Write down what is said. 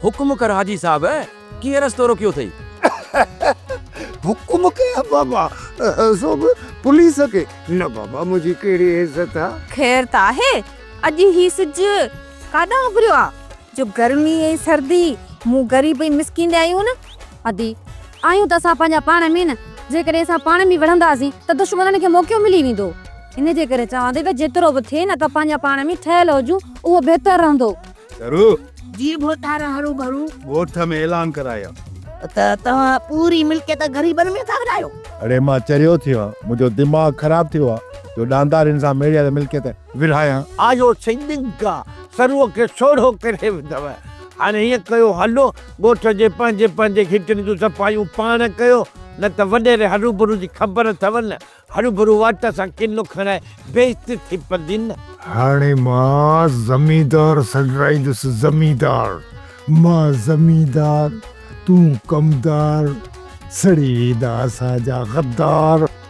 हुक्म कर हाजी साहब कीअं रस्तो रोकियो अथई? हुकुम कया बाबा सब पुलिस के न बाबा मुझी केड़ी इज्जत आ। खैर त आहे अॼु ही सिज काॾां उभरियो आ जो गर्मी ऐं सर्दी मूं ग़रीब ऐं मिसकीन आहियूं न। अदी आहियूं त असां पंहिंजा पाण में न, जेकॾहिं असां पाण में विढ़ंदासीं त दुश्मननि खे मौक़ो मिली वेंदो। इन जे करे चवां थी त जेतिरो बि थिए न त पंहिंजा पाण में ठहियल हुजूं, उहो बहितर रहंदो। जरूर जी भोतारा हरू भरू ॻोठ में ऐलान करायो। त तव्हां पूरी मिल्कियत ग़रीबनि में था विरायो। अरे मां चरियो थियो आहे, मुंहिंजो दिमाग़ ख़राब थियो आहे जो ॾांदारनि सां मेड़िया मिल्कियत विरहायां। आयो सिंधिंगा सर्व के सोढ़ो करे विधव। हाणे हीअं कयो हलो ॻोठ जे पंहिंजे पंहिंजे खिचड़ियूं जूं सफ़ाइयूं पाण कयो, न त वॾेरे हरू भरू जी ख़बर अथव न, हरू भरू वाट सां किलो खणाए बेइज्जती थी पवंदी न। हाणे मां ज़मींदार सॾाईंदुसि ज़मींदार। मां ज़मींदार तूं कमदार, सड़ी वेंदा असांजा गद्दार।